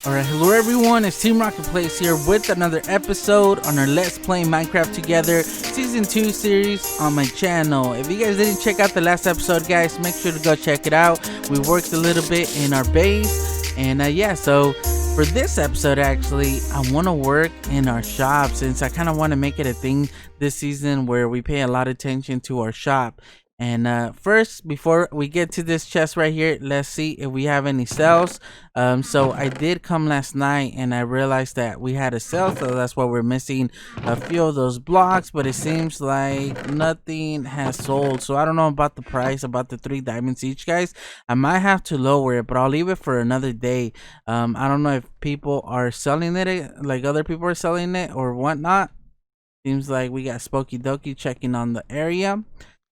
Alright, hello everyone, it's Team Rocket Plays here with another episode on our Let's Play Minecraft Together Season 2 series on my channel. If you guys didn't check out the last episode, guys, make sure to go check it out. We worked a little bit in our base, and yeah, so for this episode, actually, I want to work in our shop, since I kind of want to make it a thing this season where we pay a lot of attention to our shop. And first, before we get to this chest right here, let's see if we have any sales. So I did come last night and I realized that we had a sale, so that's why we're missing a few of those blocks, but it seems like nothing has sold. So I don't know about the price, about the 3 diamonds each, guys. I might have to lower it, but I'll leave it for another day. I don't know if people are selling it, like other people are selling it or whatnot. Seems like we got Spooky Dokie checking on the area.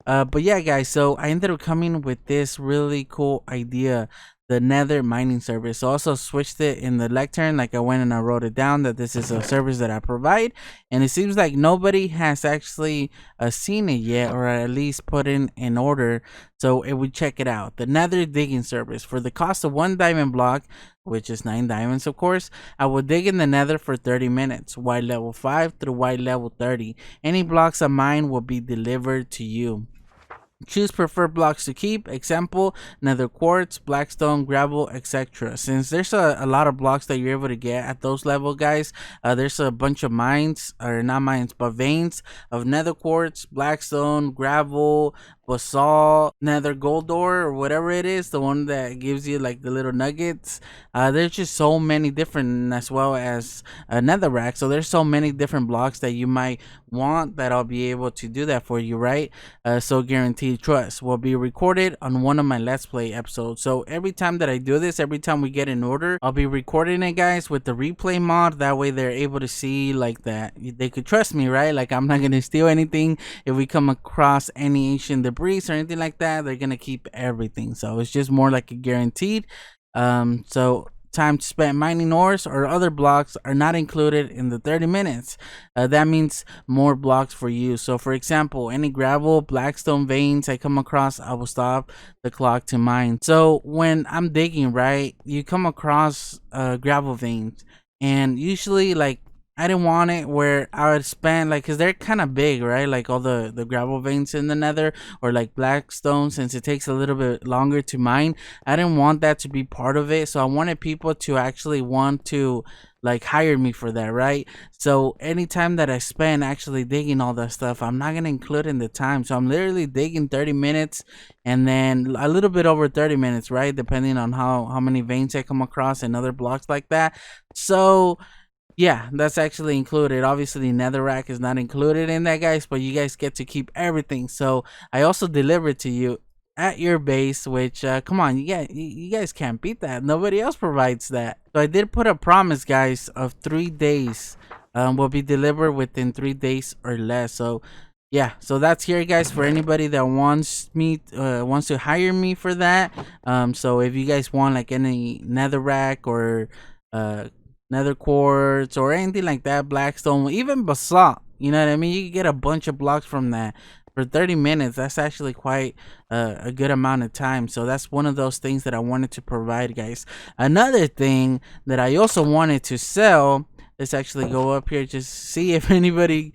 But yeah, guys, so I ended up coming with this really cool idea, the Nether mining service. So I also switched it in the lectern, like I went and I wrote it down that this is a service that I provide, and it seems like nobody has actually seen it yet, or at least put in an order. So it would check it out, the Nether digging service. For the cost of 1 diamond block, which is 9 diamonds, of course, I will dig in the Nether for 30 minutes, white level 5 through white level 30. Any blocks of mine will be delivered to you. Choose preferred blocks to keep, example, nether quartz, blackstone, gravel, etc. Since there's a lot of blocks that you're able to get at those level, guys, there's a bunch of mines, or not mines, but veins of nether quartz, blackstone, gravel, basalt, nether gold ore, or whatever it is, the one that gives you like the little nuggets. There's just so many different, as well as netherrack. So there's so many different blocks that you might want that I'll be able to do that for you, right? So guaranteed trust will be recorded on one of my Let's Play episodes. So every time that I do this, every time we get an order, I'll be recording it, guys, with the replay mod. That way they're able to see like that they could trust me, right? Like I'm not gonna steal anything. If we come across any ancient debris or anything like that, they're gonna keep everything. So it's just more like a guaranteed. So time spent mining ores or other blocks are not included in the 30 minutes. That means more blocks for you. So for example, any gravel, blackstone veins I come across, I will stop the clock to mine. So when I'm digging, right, you come across gravel veins, and usually, like, I didn't want it where I would spend, like, because they're kind of big, right? Like all the gravel veins in the nether, or like blackstone, since it takes a little bit longer to mine. I didn't want that to be part of it. So I wanted people to actually want to like hire me for that, right? So anytime that I spend actually digging all that stuff, I'm not going to include in the time. So I'm literally digging 30 minutes and then a little bit over 30 minutes, right? Depending on how many veins I come across and other blocks like that. So yeah, that's actually included. Obviously, netherrack is not included in that, guys, but you guys get to keep everything. So I also deliver to you at your base, which come on, you guys can't beat that. Nobody else provides that. So I did put a promise, guys, of 3 days. Will be delivered within 3 days or less. So yeah, so that's here, guys, for anybody that wants to hire me for that. So if you guys want like any netherrack or nether quartz or anything like that, blackstone, even basalt, you know what I mean, you can get a bunch of blocks from that for 30 minutes. That's actually quite a good amount of time. So that's one of those things that I wanted to provide, guys. Another thing that I also wanted to sell, let's actually go up here, just see if anybody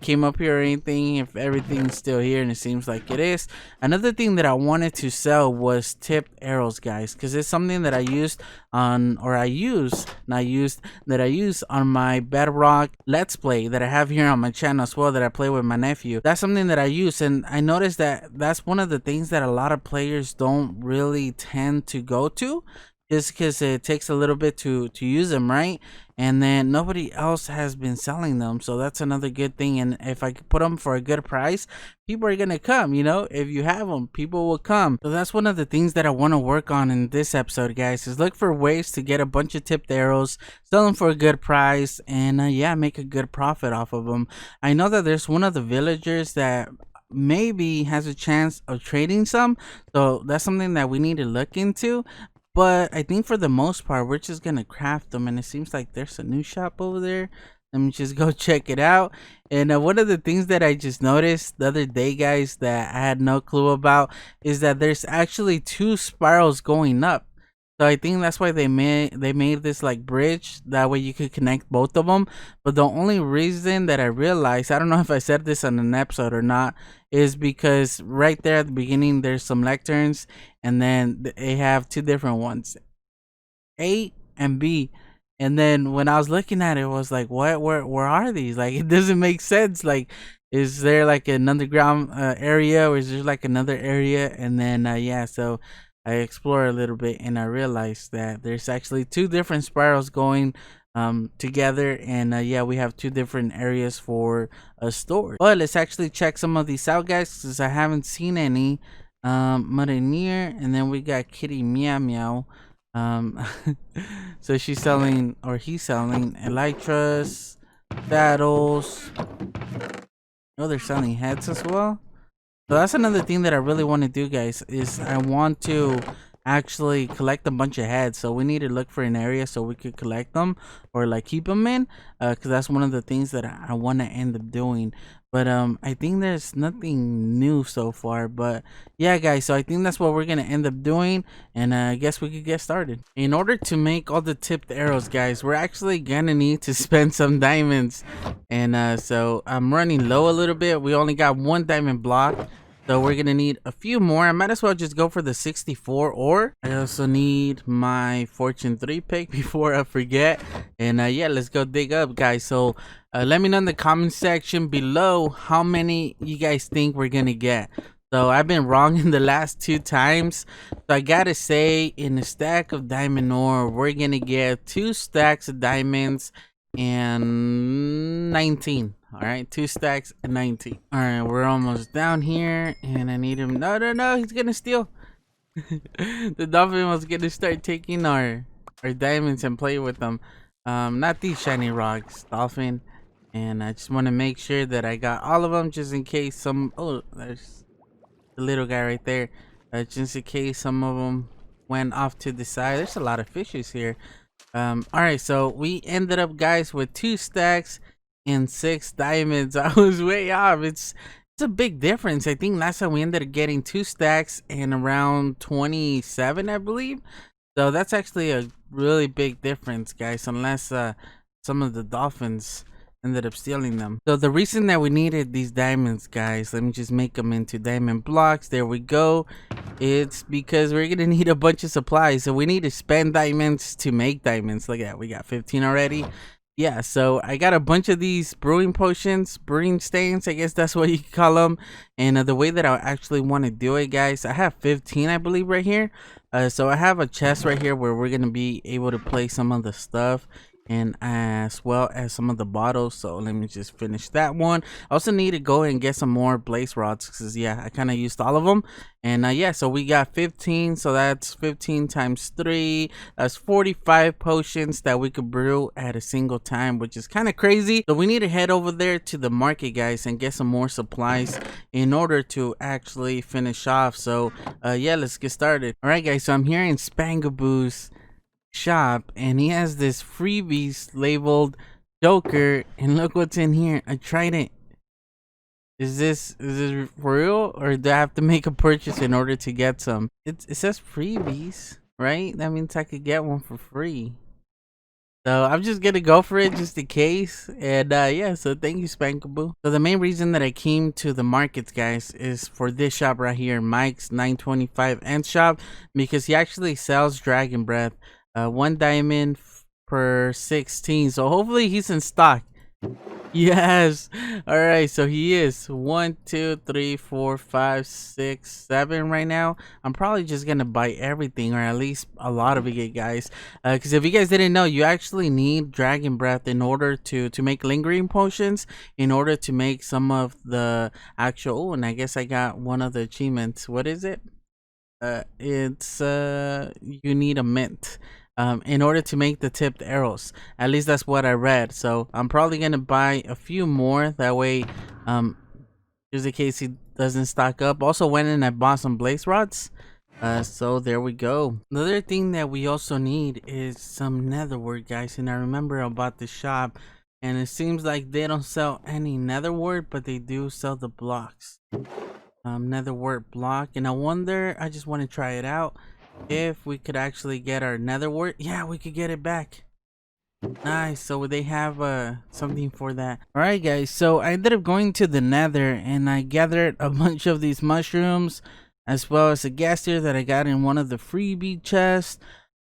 came up here or anything, if everything's still here, and it seems like it is. Another thing that I wanted to sell was tipped arrows, guys, because it's something that I used on, or I use on my bedrock Let's Play that I have here on my channel as well, that I play with my nephew. That's something that I use, and I noticed that that's one of the things that a lot of players don't really tend to go to, just because it takes a little bit to use them, right? And then nobody else has been selling them, so that's another good thing. And if I put them for a good price, people are gonna come, you know. If you have them, people will come. So that's one of the things that I want to work on in this episode, guys, is look for ways to get a bunch of tipped arrows, sell them for a good price, and yeah, make a good profit off of them. I know that there's one of the villagers that maybe has a chance of trading some, so that's something that we need to look into. But I think for the most part, we're just gonna craft them, and it seems like there's a new shop over there. Let me just go check it out. And one of the things that I just noticed the other day, guys, that I had no clue about, is that there's actually 2 spirals going up. So I think that's why they made this like bridge that way you could connect both of them. But the only reason that I realized, I don't know if I said this on an episode or not, is because right there at the beginning there's some lecterns, and then they have two different ones, A and B. And then when I was looking at it, it was like, what? Where are these? Like, it doesn't make sense. Like, is there like an underground area, or is there like another area? And then yeah, so I explored a little bit, and I realized that there's actually two different spirals going together, and yeah, we have two different areas for a store. But let's actually check some of these out, guys, because I haven't seen any. Marinier, and then we got Kitty Meow Meow. Um, so she's selling, or he's selling elytras, saddles. Oh, they're selling heads as well. So that's another thing that I really want to do, guys, is I want to actually collect a bunch of heads. So we need to look for an area so we could collect them, or like keep them in, because that's one of the things that I want to end up doing. But I think there's nothing new so far. But yeah, guys, so I think that's what we're gonna end up doing, and I guess we could get started. In order to make all the tipped arrows, guys, we're actually gonna need to spend some diamonds, and so I'm running low a little bit. We only got one diamond block, so we're gonna need a few more. I might as well just go for the 64 ore. I also need my fortune 3 pick before I forget. And yeah, let's go dig up, guys. So let me know in the comment section below how many you guys think we're gonna get. So I've been wrong in the last two times. So I gotta say, in a stack of diamond ore, we're gonna get 2 stacks of diamonds and 19. All right, 2 stacks and 19. All right, we're almost down here, and I need him. No, he's gonna steal. The dolphin was gonna start taking our diamonds and play with them. Not these shiny rocks, dolphin. And I just want to make sure that I got all of them, just in case some. Oh, there's the little guy right there. Just in case some of them went off to the side. There's a lot of fishes here. All right, so we ended up, guys, with 2 stacks and 6 diamonds. I was way off. It's a big difference. I think last time we ended up getting 2 stacks and around 27, I believe. So that's actually a really big difference, guys, unless some of the dolphins ended up stealing them. So the reason that we needed these diamonds, guys, let me just make them into diamond blocks. There we go. It's because we're gonna need a bunch of supplies, so we need to spend diamonds to make diamonds. Look at that, we got 15 already. Yeah, so I got a bunch of these brewing potions, brewing stains, I guess that's what you call them. And the way that I actually want to do it, guys, I have 15, I believe, right here. So I have a chest right here where we're gonna be able to place some of the stuff, and as well as some of the bottles. So let me just finish that one. I also need to go and get some more blaze rods, because yeah, I kind of used all of them. And yeah, so we got 15, so that's 15 times 3, that's 45 potions that we could brew at a single time, which is kind of crazy. So we need to head over there to the market, guys, and get some more supplies in order to actually finish off. So yeah, let's get started. All right, guys, so I'm here in Spangaboo's shop, and he has this freebies labeled Joker, and look what's in here. I tried it. Is this for real, or do I have to make a purchase in order to get some? It says freebies, right? That means I could get one for free. So I'm just gonna go for it just in case. And yeah, so thank you, Spankaboo. So the main reason that I came to the markets, guys, is for this shop right here, Mike's 925 End Shop, because he actually sells dragon breath. 1 diamond per 16. So hopefully he's in stock. Yes. All right, so he is 1 2 3 4 5 6 7 right now. I'm probably just gonna buy everything, or at least a lot of it, guys, because if you guys didn't know, you actually need dragon breath in order to make lingering potions, in order to make some of the actual. Oh, and I guess I got one of the achievements. What is it? It's you need a mint in order to make the tipped arrows. At least that's what I read. So I'm probably gonna buy a few more, that way just in case he doesn't stock up. Also went in and I bought some blaze rods, so there we go. Another thing that we also need is some netherwort, guys, and I remember about the shop, and it seems like they don't sell any netherwort, but they do sell the blocks. Netherwort block, and I wonder, I just want to try it out. if we could actually get our nether wart. Yeah, we could get it back. Nice. So they have something for that. All right, guys. So I ended up going to the nether and I gathered a bunch of these mushrooms, as well as a gas tier that I got in one of the freebie chests,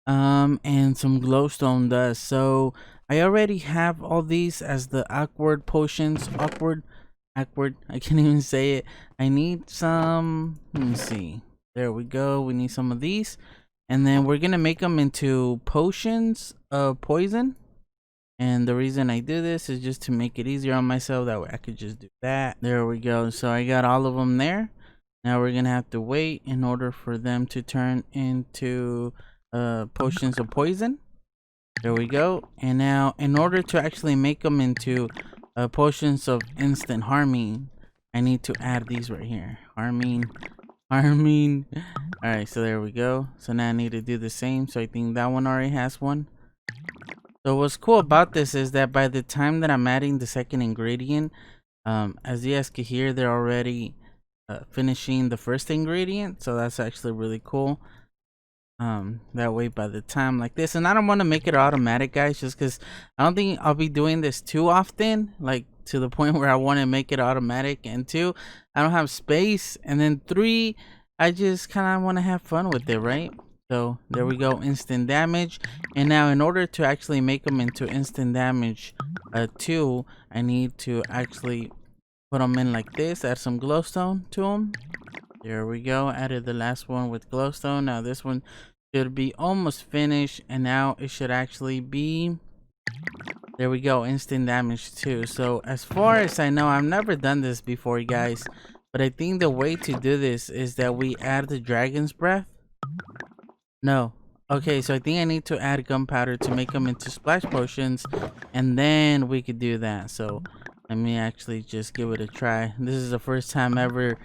and some glowstone dust. So I already have all these as the awkward potions. Awkward. I can't even say it. I need some. Let me see. There we go. We need some of these, and then we're gonna make them into potions of poison. And the reason I do this is just to make it easier on myself. That way I could just do that. There we go. So I got all of them there. Now we're gonna have to wait in order for them to turn into potions of poison. There we go. And now in order to actually make them into potions of instant harming, I need to add these right here. Harming. Alright, so there we go. So now I need to do the same. So I think that one already has one. So what's cool about this is that by the time that I'm adding the second ingredient, as you guys can hear, they're already finishing the first ingredient. So that's actually really cool. That way by the time like this, and I don't want to make it automatic, guys, just because I don't think I'll be doing this too often, like to the point where I want to make it automatic. And two, I don't have space. And then three, I just kind of want to have fun with it, right? So there we go, instant damage. And now in order to actually make them into instant damage 2, I need to actually put them in like this, add some glowstone to them. There we go, added the last one with glowstone. Now this one should be almost finished, and now it should actually be, there we go, instant damage 2. So as far as I know, I've never done this before, guys, but I think the way to do this is that we add the dragon's breath. No. Okay, so I think I need to add gunpowder to make them into splash potions, and then we could do that. So let me actually just give it a try. This is the first time ever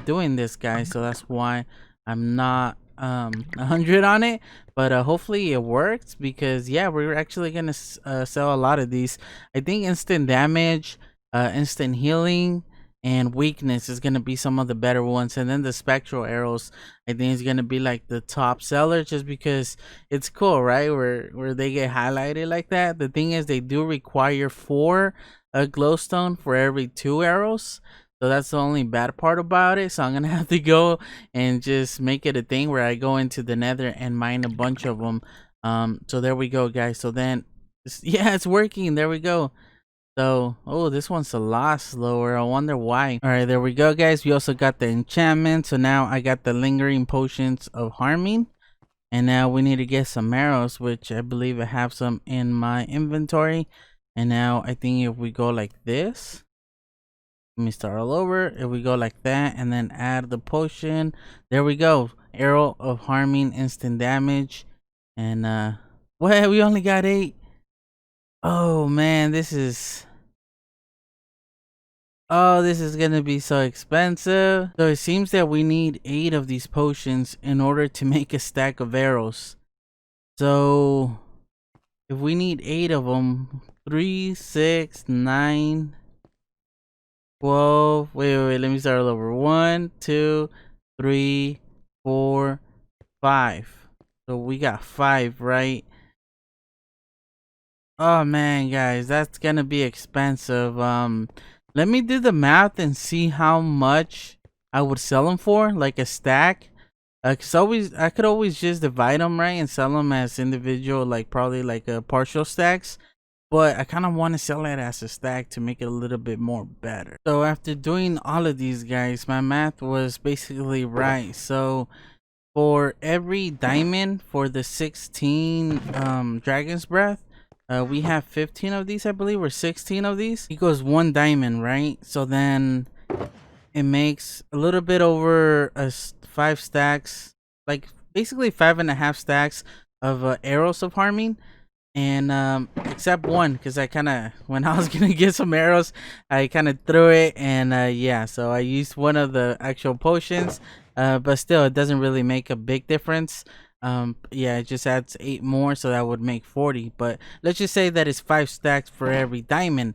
doing this, guys, so that's why I'm not 100 on it, but hopefully it works, because yeah, we're actually gonna sell a lot of these. I think instant damage, instant healing, and weakness is gonna be some of the better ones, and then the spectral arrows I think is gonna be like the top seller, just because it's cool, right? Where they get highlighted like that. The thing is, they do require 4 glowstone for every 2 arrows, so that's the only bad part about it. So I'm gonna have to go and just make it a thing where I go into the nether and mine a bunch of them. So there we go, guys. So then yeah, it's working. There we go. So, oh, this one's a lot slower. I wonder why. All right, there we go, guys. We also got the enchantment. So now I got the lingering potions of harming. And now we need to get some arrows, which I believe I have some in my inventory. And now I think if we go like this, let me start all over. If we go like that and then add the potion, there we go. Arrow of harming, instant damage. And well, we only got 8. Oh man, this is gonna be so expensive. So it seems that we need 8 of these potions in order to make a stack of arrows. So if we need 8 of them, 3, 6, 9, 12. Wait, let me start all over. 1, 2, 3, 4, 5. So we got 5, right? Oh man, guys, that's gonna be expensive. Let me do the math and see how much I would sell them for, like a stack. Cause I could always just divide them, right, and sell them as individual, like probably like partial stacks. But I kind of want to sell it as a stack to make it a little bit more better. So after doing all of these, guys, my math was basically right. So for every diamond for the 16 dragon's breath, we have 15 of these, I believe, or 16 of these. Equals 1 diamond, right? So then it makes a little bit over 5 stacks, like basically 5.5 stacks of arrows of harming. And except one, because I kind of, when I was gonna get some arrows, I kind of threw it, and yeah, so I used one of the actual potions, but still it doesn't really make a big difference. Yeah, it just adds 8 more, so that would make 40. But let's just say that it's 5 stacks for every diamond.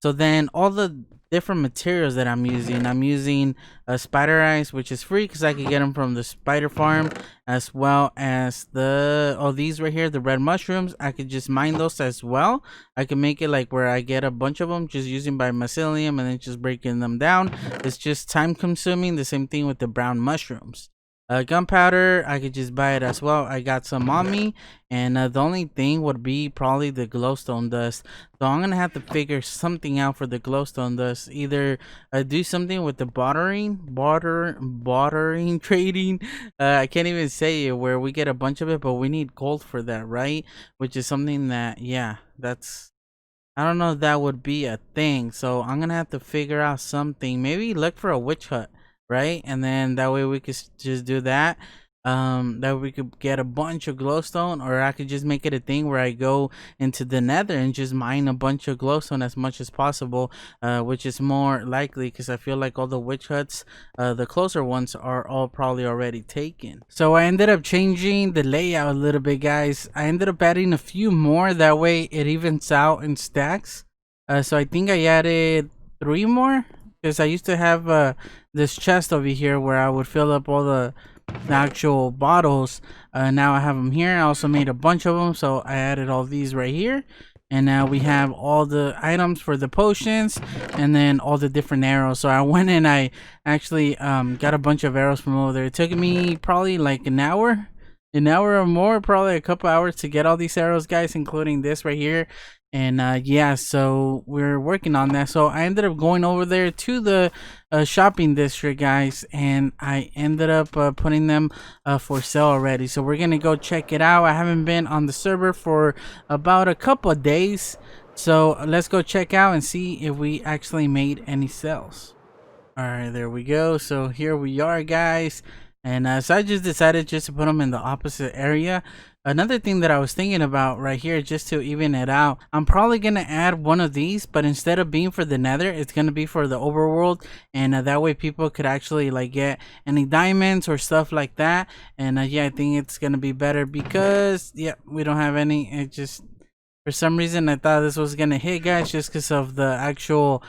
So then all the different materials that I'm using. I'm using spider eyes, which is free because I can get them from the spider farm, as well as these right here, the red mushrooms. I could just mine those as well. I can make it like where I get a bunch of them just using by mycelium and then just breaking them down. It's just time consuming. The same thing with the brown mushrooms. Gunpowder, I could just buy it as well. I got some on me, and the only thing would be probably the glowstone dust. So I'm gonna have to figure something out for the glowstone dust. Either do something with the bartering trading. I can't even say it, where we get a bunch of it, but we need gold for that, right? Which is something that, yeah, that's, I don't know if that would be a thing. So I'm gonna have to figure out something. Maybe look for a witch hut, right? And then that way we could just do that. That we could get a bunch of glowstone, or I could just make it a thing where I go into the nether and just mine a bunch of glowstone as much as possible, which is more likely because I feel like all the witch huts, the closer ones, are all probably already taken. So I ended up changing the layout a little bit, guys. I ended up adding a few more, that way it evens out in stacks. So I think I added 3 more, because I used to have this chest over here where I would fill up all the actual bottles. Now I have them here. I also made a bunch of them, so I added all these right here, and now we have all the items for the potions and then all the different arrows. So I went and I actually got a bunch of arrows from over there. It took me probably like an hour or more, probably a couple hours to get all these arrows, guys, including this right here. And yeah, so we're working on that. So I ended up going over there to the shopping district, guys, and I ended up putting them for sale already. So we're gonna go check it out. I haven't been on the server for about a couple of days, so let's go check out and see if we actually made any sales. All right, there we go. So here we are, guys. And so I just decided just to put them in the opposite area. Another thing that I was thinking about right here, just to even it out, I'm probably going to add one of these, but instead of being for the nether, it's going to be for the overworld. And that way people could actually like get any diamonds or stuff like that. And yeah, I think it's going to be better because, yeah, we don't have any. It just, for some reason, I thought this was going to hit, guys, just because of the actual,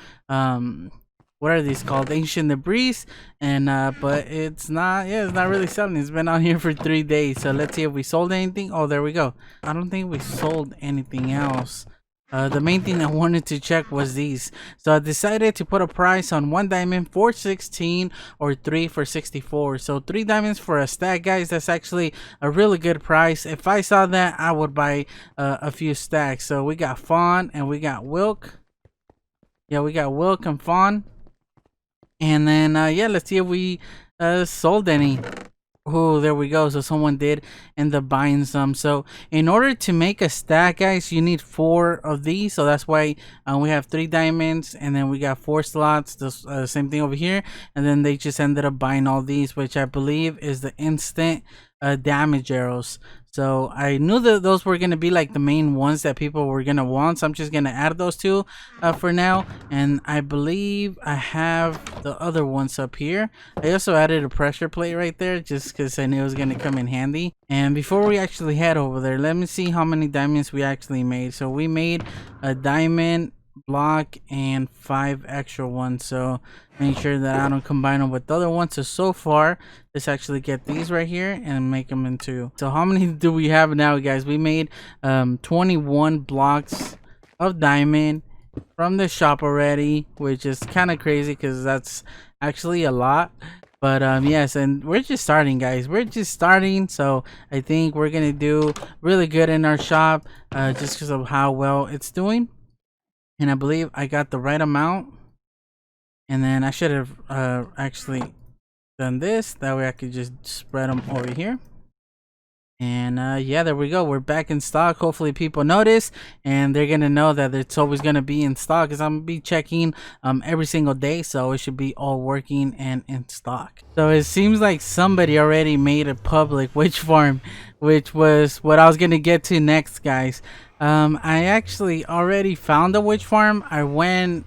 what are these called, ancient debris. And but it's not, yeah, it's not really selling. It's been on here for 3 days. So let's see if we sold anything. Oh, there we go. I don't think we sold anything else. The main thing I wanted to check was these. So I decided to put a price on 1 diamond for 16 or 3 for 64. So 3 diamonds for a stack, guys. That's actually a really good price. If I saw that, I would buy a few stacks. So we got Fawn and we got Wilk. Yeah, we got Wilk and Fawn. And then yeah, let's see if we sold any. Oh, there we go. So someone did end up buying some. So in order to make a stack, guys, you need 4 of these. So that's why we have 3 diamonds, and then we got 4 slots. The same thing over here. And then they just ended up buying all these, which I believe is the instant damage arrows. So I knew that those were going to be like the main ones that people were going to want. So I'm just going to add those 2 for now. And I believe I have the other ones up here. I also added a pressure plate right there just because I knew it was going to come in handy. And before we actually head over there, let me see how many diamonds we actually made. So we made a diamond block and 5 extra ones, so make sure that I don't combine them with the other ones. So far, let's actually get these right here and make them into, so how many do we have now, guys? We made 21 blocks of diamond from the shop already, which is kind of crazy because that's actually a lot. But yes, and we're just starting, guys. We're just starting, so I think we're gonna do really good in our shop just because of how well it's doing. And I believe I got the right amount. And then I should have actually done this. That way I could just spread them over here. And yeah, there we go. We're back in stock. Hopefully people notice, and they're gonna know that it's always gonna be in stock, because I'm gonna be checking every single day, so it should be all working and in stock. So it seems like somebody already made a public witch farm, which was what I was gonna get to next, guys. I actually already found a witch farm. I went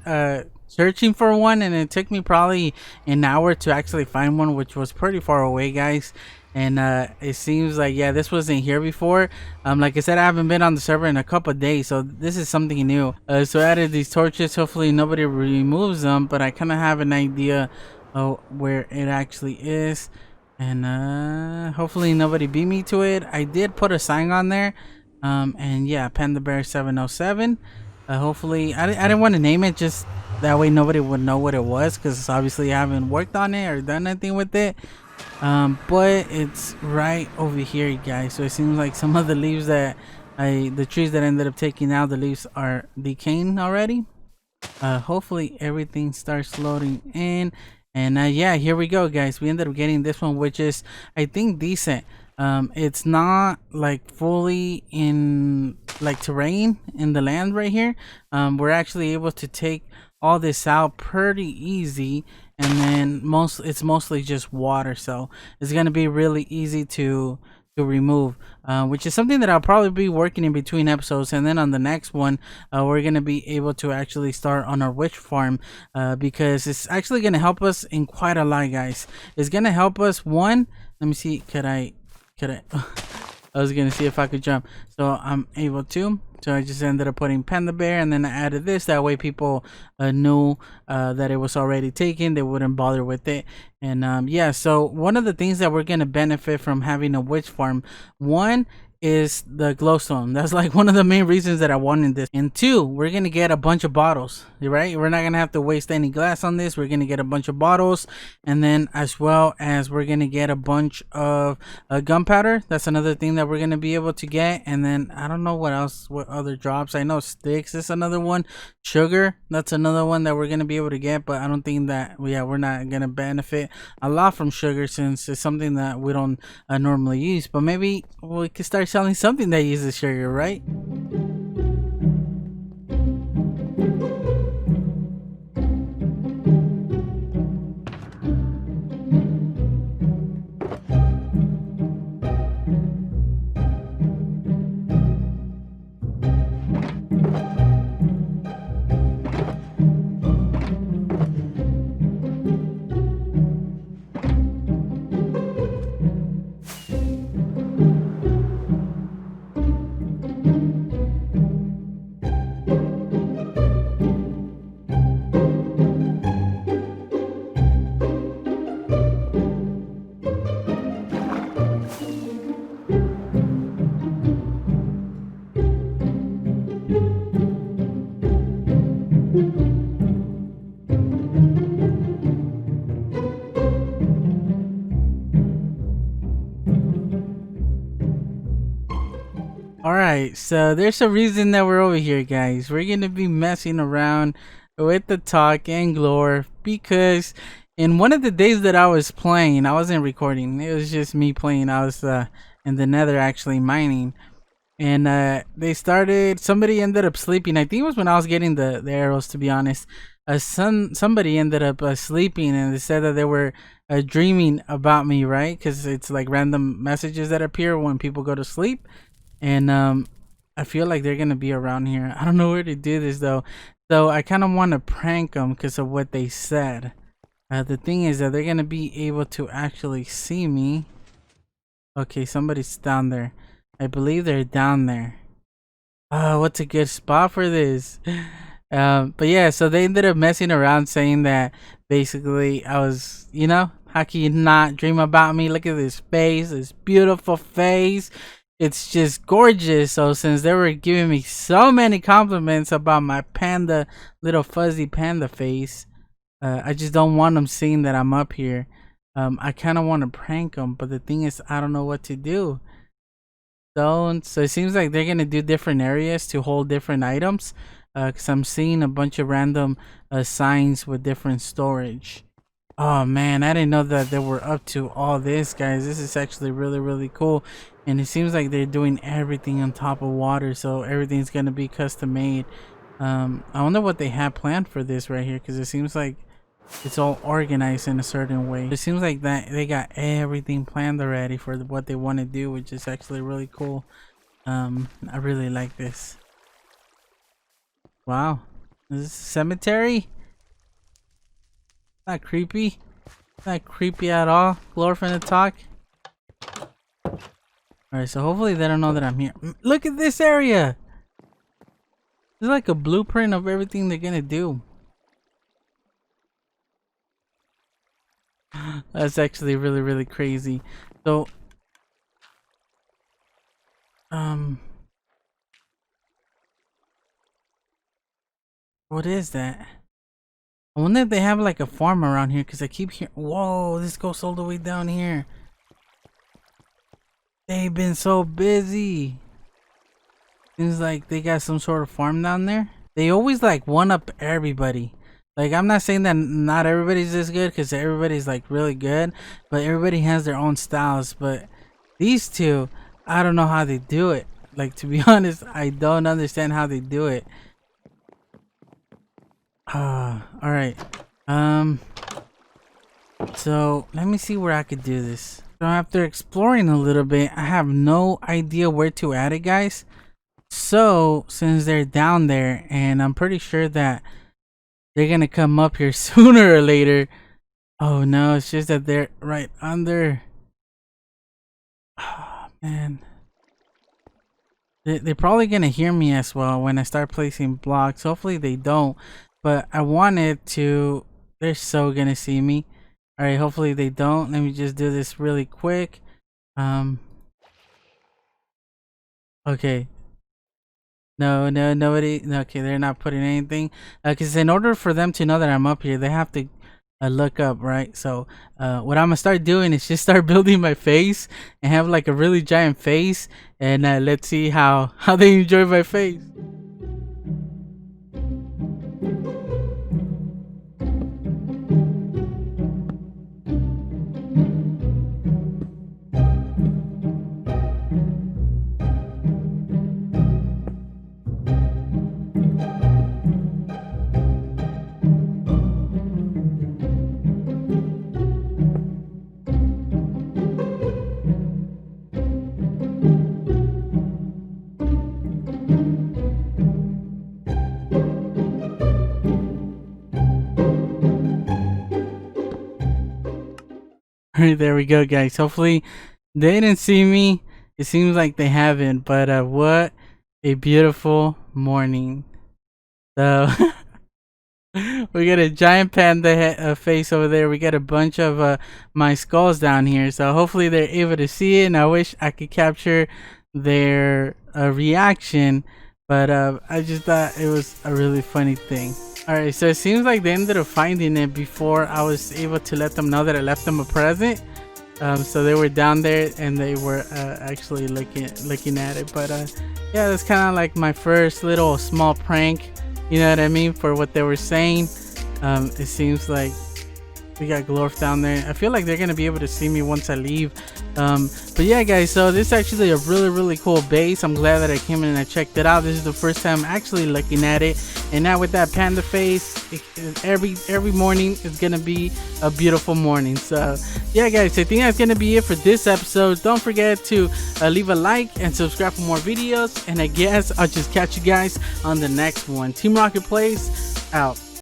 searching for one, and it took me probably an hour to actually find one, which was pretty far away, guys. And it seems like, yeah, this wasn't here before. Like I said, I haven't been on the server in a couple of days, so this is something new. So I added these torches. Hopefully nobody removes them, but I kind of have an idea of where it actually is. And hopefully nobody beat me to it. I did put a sign on there. And yeah, Panda Bear 707. Hopefully I didn't want to name it, just that way nobody would know what it was, because obviously I haven't worked on it or done anything with it. But it's right over here, guys. So it seems like some of the leaves that the trees that I ended up taking out, the leaves are decaying already. Hopefully everything starts loading in. And yeah, here we go, guys. We ended up getting this one, which is, I think, decent. It's not like fully in like terrain in the land right here. We're actually able to take all this out pretty easy, and then it's mostly just water, so it's gonna be really easy to remove, which is something that I'll probably be working in between episodes. And then on the next one, we're gonna be able to actually start on our witch farm, because it's actually gonna help us in quite a lot, guys. It's gonna help us. One, let me see, could I I was gonna see if I could jump, so I'm able to. So I just ended up putting Panda Bear, and then I added this. That way people knew that it was already taken. They wouldn't bother with it. And yeah, so one of the things that we're going to benefit from having a witch farm, one is the glowstone. That's like one of the main reasons that I wanted this. And two, we're gonna get a bunch of bottles, right? We're not gonna have to waste any glass on this. We're gonna get a bunch of bottles, and then as well as we're gonna get a bunch of gunpowder. That's another thing that we're gonna be able to get. And then I don't know what else, what other drops. I know sticks is another one. Sugar, that's another one that we're gonna be able to get, but I don't think that, yeah, we're not gonna benefit a lot from sugar, since it's something that we don't normally use. But maybe we could start selling something that uses sugar, right? Alright, so there's a reason that we're over here, guys. We're gonna be messing around with the talk and glore, because in one of the days that I was playing, I wasn't recording, it was just me playing. I was in the nether actually mining, and somebody ended up sleeping. I think it was when I was getting the arrows, to be honest. Somebody ended up sleeping, and they said that they were dreaming about me, right? Because it's like random messages that appear when people go to sleep. And I feel like they're gonna be around here. I don't know where to do this though, so I kind of want to prank them because of what they said. The thing is that they're gonna be able to actually see me. Okay, somebody's down there. I believe they're down there. Oh, what's a good spot for this? But yeah, so they ended up messing around, saying that basically I was, how can you not dream about me? Look at this face, this beautiful face. It's just gorgeous. So since they were giving me so many compliments about my panda, little fuzzy panda face, I just don't want them seeing that I'm up here. I kind of want to prank them, but the thing is, I don't know what to do. So it seems like they're gonna do different areas to hold different items, because I'm seeing a bunch of random signs with different storage. Oh man, I didn't know that they were up to all this, guys. This is actually really, really cool. And it seems like they're doing everything on top of water, so everything's gonna be custom made. I wonder what they have planned for this right here, because it seems like it's all organized in a certain way. It seems like that they got everything planned already for what they want to do, which is actually really cool. I really like this. Wow, is this a cemetery? Not creepy. Not creepy at all. Glore from the talk. Alright, so hopefully they don't know that I'm here. Look at this area! It's like a blueprint of everything they're gonna do. That's actually really, really crazy. So, what is that? I wonder if they have like a farm around here, because I keep hearing. Whoa, this goes all the way down here. They've been so busy. Seems like they got some sort of farm down there. They always like one up everybody. Like, I'm not saying that not everybody's this good, because everybody's like really good, but everybody has their own styles. But these two, I don't know how they do it. Like, to be honest, I don't understand how they do it. All right. So let me see where I could do this. So after exploring a little bit, I have no idea where to add it, guys. So since they're down there, and I'm pretty sure that they're gonna come up here sooner or later. Oh no, it's just that they're right under. Oh man. They're probably gonna hear me as well when I start placing blocks. Hopefully they don't. But I wanted to. They're so gonna see me. Alright, hopefully they don't. Let me just do this really quick. Okay. No, nobody. Okay, they're not putting anything. Because in order for them to know that I'm up here, they have to look up, right? So what I'm gonna start doing is just start building my face and have like a really giant face, and let's see how they enjoy my face. Alright, there we go, guys. Hopefully they didn't see me. It seems like they haven't, but what a beautiful morning. So we got a giant panda face over there. We got a bunch of my skulls down here. So hopefully they're able to see it, and I wish I could capture their reaction, but I just thought it was a really funny thing. Alright, so it seems like they ended up finding it before I was able to let them know that I left them a present. So they were down there and they were actually looking at it. But yeah, that's kind of like my first little small prank, you know what I mean, for what they were saying. It seems like we got Glorf down there. I feel like they're gonna be able to see me once I leave. But yeah, guys, so this is actually a really cool base. I'm glad that I came in and I checked it out. This is the first time actually looking at it, and now with that panda face, every morning is gonna be a beautiful morning. So yeah, guys, I think that's gonna be it for this episode. Don't forget to leave a like and subscribe for more videos, and I guess I'll just catch you guys on the next one. Team Rocket Plays out.